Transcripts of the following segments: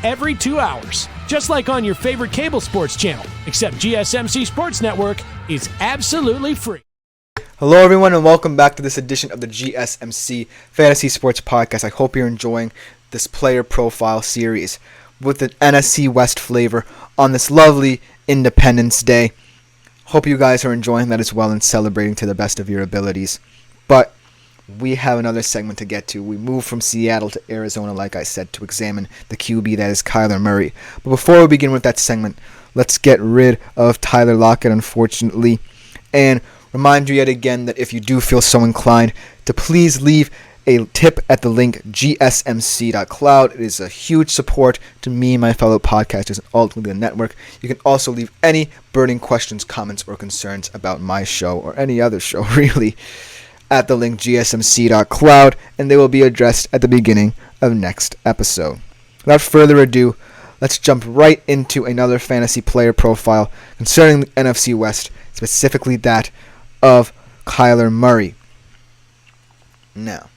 every 2 hours, just like on your favorite cable sports channel, except GSMC Sports Network is absolutely free. Hello everyone and welcome back to this edition of the GSMC Fantasy Sports Podcast. I hope you're enjoying this player profile series with an NFC West flavor on this lovely Independence Day. Hope you guys are enjoying that as well and celebrating to the best of your abilities. But we have another segment to get to. We moved from Seattle to Arizona, like I said, to examine the QB that is Kyler Murray. But before we begin with that segment, let's get rid of Tyler Lockett, unfortunately, and remind you yet again that if you do feel so inclined to please leave a tip at the link gsmc.cloud. It is a huge support to me and my fellow podcasters and ultimately the network. You can also leave any burning questions, comments, or concerns about my show or any other show, really, at the link gsmc.cloud, and they will be addressed at the beginning of next episode. Without further ado, let's jump right into another fantasy player profile concerning the NFC West, specifically that of Kyler Murray. Now,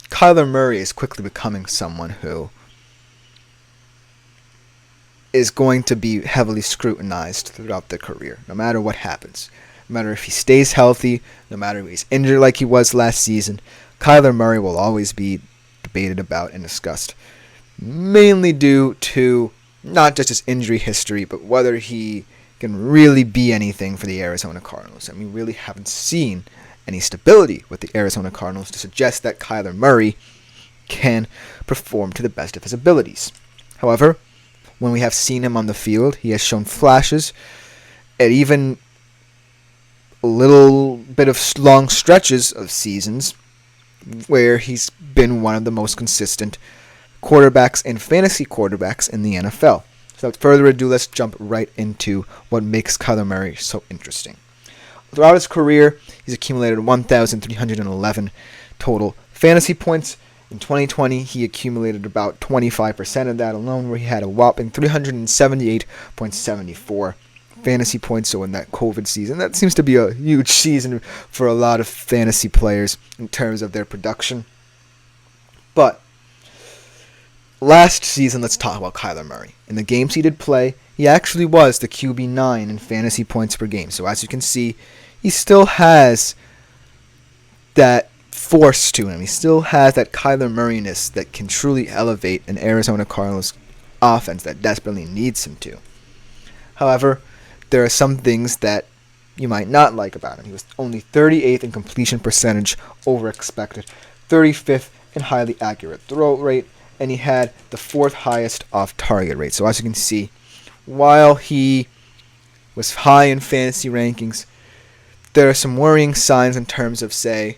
Kyler Murray is quickly becoming someone who is going to be heavily scrutinized throughout their career, no matter what happens. No matter if he stays healthy, no matter if he's injured like he was last season, Kyler Murray will always be debated about and discussed, mainly due to not just his injury history, but whether he can really be anything for the Arizona Cardinals. And we really haven't seen any stability with the Arizona Cardinals to suggest that Kyler Murray can perform to the best of his abilities. However, when we have seen him on the field, he has shown flashes at even a little bit of long stretches of seasons where he's been one of the most consistent quarterbacks and fantasy quarterbacks in the NFL. So without further ado, let's jump right into what makes Kyler Murray so interesting. Throughout his career, he's accumulated 1,311 total fantasy points. In 2020, he accumulated about 25% of that alone, where he had a whopping 378.74 fantasy points. So in that COVID season, that seems to be a huge season for a lot of fantasy players in terms of their production. But last season, let's talk about Kyler Murray. In the games he did play, he actually was the QB9 in fantasy points per game. So as you can see, he still has that force to him. He still has that Kyler Murray-ness that can truly elevate an Arizona Cardinals offense that desperately needs him to. However, there are some things that you might not like about him. He was only 38th in completion percentage over expected, 35th in highly accurate throw rate, and he had the 4th highest off-target rate. So as you can see, while he was high in fantasy rankings, there are some worrying signs in terms of, say,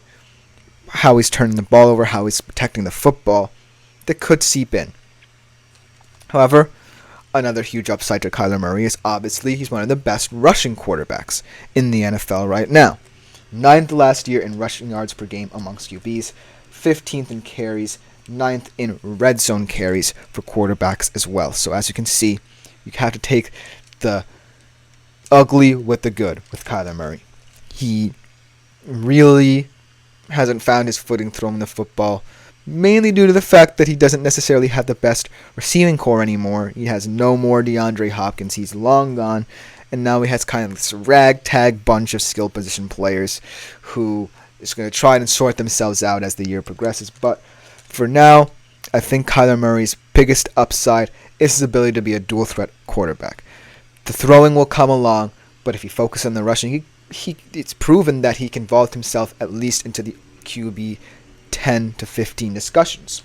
how he's turning the ball over, how he's protecting the football, that could seep in. However, another huge upside to Kyler Murray is obviously he's one of the best rushing quarterbacks in the NFL right now. 9th last year in rushing yards per game amongst QBs, 15th in carries, 9th in red zone carries for quarterbacks as well. So as you can see, you have to take the ugly with the good with Kyler Murray. He really hasn't found his footing throwing the football, mainly due to the fact that he doesn't necessarily have the best receiving core anymore. He has no more DeAndre Hopkins. He's long gone. And now he has kind of this ragtag bunch of skill position players who is going to try and sort themselves out as the year progresses. But for now, I think Kyler Murray's biggest upside is his ability to be a dual threat quarterback. The throwing will come along, but if you focus on the rushing, it's proven that he can vault himself at least into the QB 10 to 15 discussions.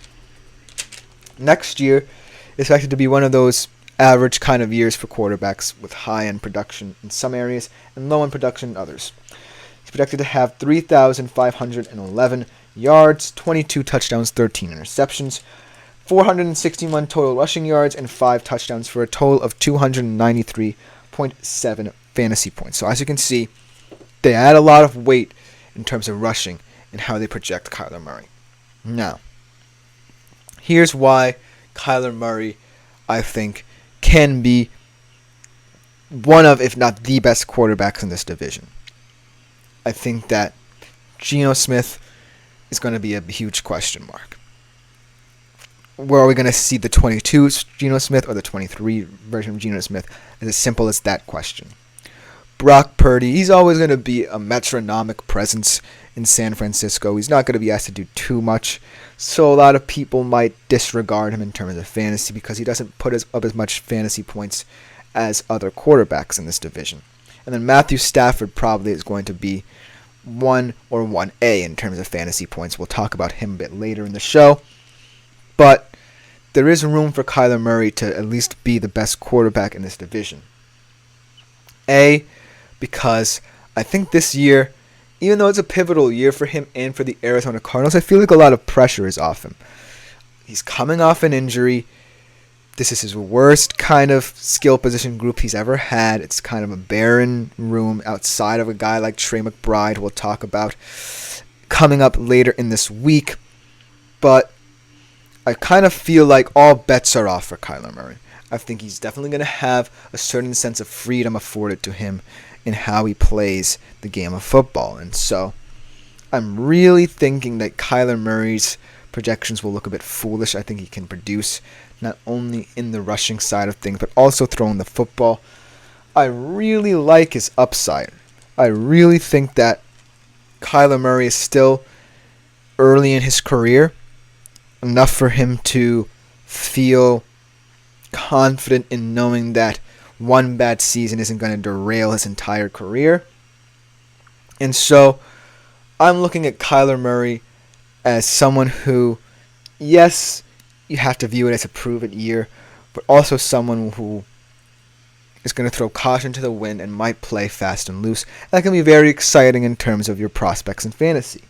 Next year is expected to be one of those average kind of years for quarterbacks with high-end production in some areas and low-end production in others. He's projected to have 3,511 yards, 22 touchdowns, 13 interceptions, 461 total rushing yards, and 5 touchdowns for a total of 293.7 fantasy points. So as you can see, they add a lot of weight in terms of rushing and how they project Kyler Murray. Now, here's why Kyler Murray, I think, can be one of, if not the best quarterbacks in this division. I think that Geno Smith is going to be a huge question mark. where are we going to see the 22 Geno Smith or the 23 version of Geno Smith? It's as simple as that question. Brock Purdy, he's always going to be a metronomic presence in San Francisco. He's not going to be asked to do too much, so a lot of people might disregard him in terms of fantasy because he doesn't put up as much fantasy points as other quarterbacks in this division. And then Matthew Stafford probably is going to be 1 or 1A in terms of fantasy points. We'll talk about him a bit later in the show. But there is room for Kyler Murray to at least be the best quarterback in this division. Because I think this year, even though it's a pivotal year for him and for the Arizona Cardinals, I feel like a lot of pressure is off him. He's coming off an injury. This is his worst kind of skill position group he's ever had. It's kind of a barren room outside of a guy like Trey McBride, we'll talk about coming up later in this week. But I kind of feel like all bets are off for Kyler Murray. I think he's definitely going to have a certain sense of freedom afforded to him in how he plays the game of football. And so I'm really thinking that Kyler Murray's projections will look a bit foolish. I think he can produce not only in the rushing side of things, but also throwing the football. I really like his upside. I really think that Kyler Murray is still early in his career, enough for him to feel confident in knowing that one bad season isn't going to derail his entire career. And so I'm looking at Kyler Murray as someone who, yes, you have to view it as a prove-it year, but also someone who is going to throw caution to the wind and might play fast and loose. That can be very exciting in terms of your prospects in fantasy.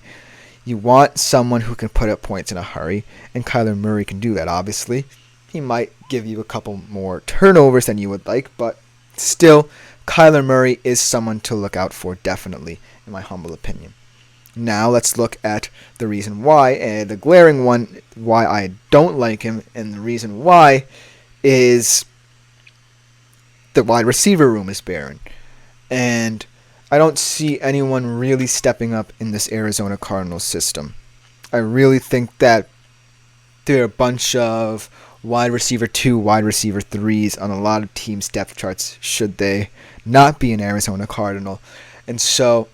You want someone who can put up points in a hurry, and Kyler Murray can do that, obviously. He might give you a couple more turnovers than you would like, but still, Kyler Murray is someone to look out for, definitely, in my humble opinion. Now let's look at the reason why, and the glaring one, why I don't like him, and the reason why is the wide receiver room is barren. And I don't see anyone really stepping up in this Arizona Cardinals system. I really think that there are a bunch of wide receiver 2, wide receiver 3s on a lot of teams' depth charts should they not be an Arizona Cardinal. And so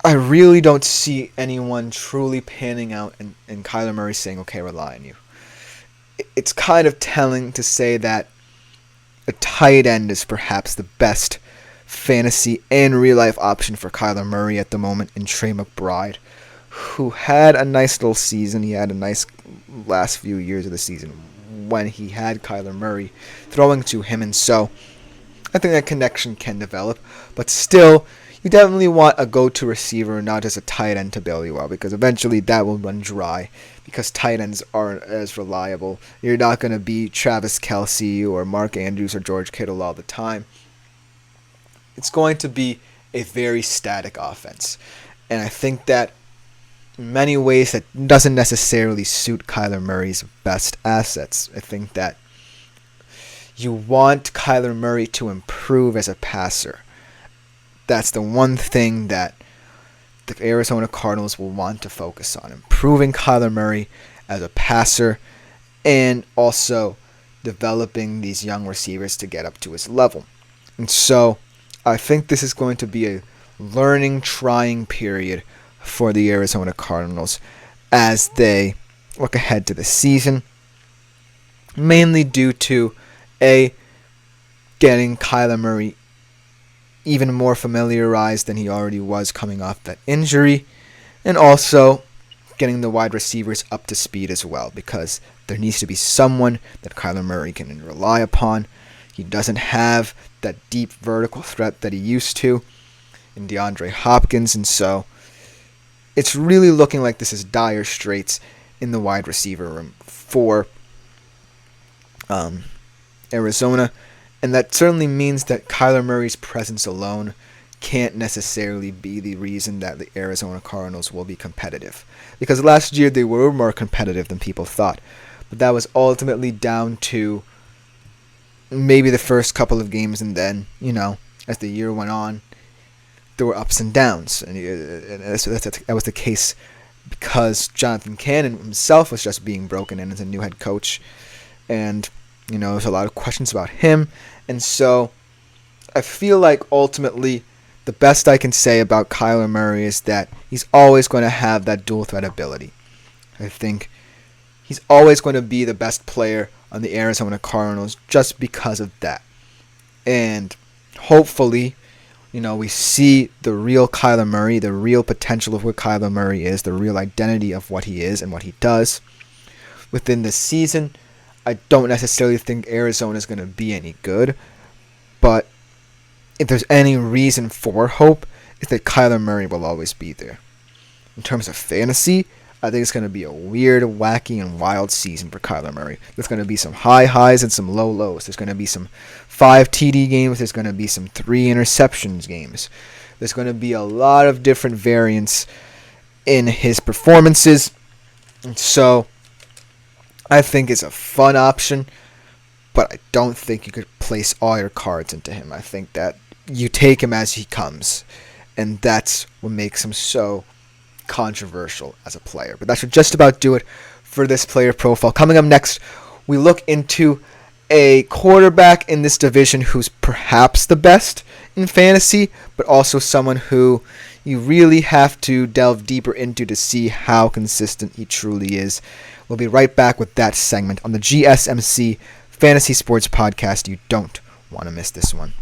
I really don't see anyone truly panning out and Kyler Murray saying, okay, rely on you. It's kind of telling to say that a tight end is perhaps the best fantasy and real-life option for Kyler Murray at the moment in Trey McBride, who had a nice little season. He had a nice last few years of the season when he had Kyler Murray throwing to him, and so I think that connection can develop. But still, you definitely want a go-to receiver, not just a tight end to bail you out, because eventually that will run dry because tight ends aren't as reliable. You're not going to be Travis Kelce or Mark Andrews or George Kittle all the time. It's going to be a very static offense. And I think that in many ways that doesn't necessarily suit Kyler Murray's best assets. I think that you want Kyler Murray to improve as a passer. That's the one thing that the Arizona Cardinals will want to focus on, improving Kyler Murray as a passer and also developing these young receivers to get up to his level. And so I think this is going to be a learning, trying period for the Arizona Cardinals as they look ahead to the season, mainly due to getting Kyler Murray even more familiarized than he already was coming off that injury, and also getting the wide receivers up to speed as well, because there needs to be someone that Kyler Murray can rely upon. He doesn't have that deep vertical threat that he used to in DeAndre Hopkins, and so it's really looking like this is dire straits in the wide receiver room for Arizona. And that certainly means that Kyler Murray's presence alone can't necessarily be the reason that the Arizona Cardinals will be competitive. Because last year they were more competitive than people thought. But that was ultimately down to maybe the first couple of games, and then, as the year went on, there were ups and downs. And that was the case because Jonathan Cannon himself was just being broken in as a new head coach. And, there's a lot of questions about him. And so I feel like ultimately the best I can say about Kyler Murray is that he's always going to have that dual threat ability. I think he's always going to be the best player on the Arizona Cardinals just because of that. And hopefully, we see the real Kyler Murray, the real potential of what Kyler Murray is, the real identity of what he is and what he does within this season. I don't necessarily think Arizona is going to be any good, but if there's any reason for hope, it's that Kyler Murray will always be there. In terms of fantasy, I think it's going to be a weird, wacky, and wild season for Kyler Murray. There's going to be some high highs and some low lows. There's going to be some 5 TD games. There's going to be some 3 interceptions games. There's going to be a lot of different variants in his performances. And so I think it's a fun option, but I don't think you could place all your cards into him. I think that you take him as he comes, and that's what makes him so controversial as a player. But that should just about do it for this player profile. Coming up next, we look into a quarterback in this division who's perhaps the best in fantasy, but also someone who you really have to delve deeper into to see how consistent he truly is. We'll be right back with that segment on the GSMC Fantasy Sports Podcast. You don't want to miss this one.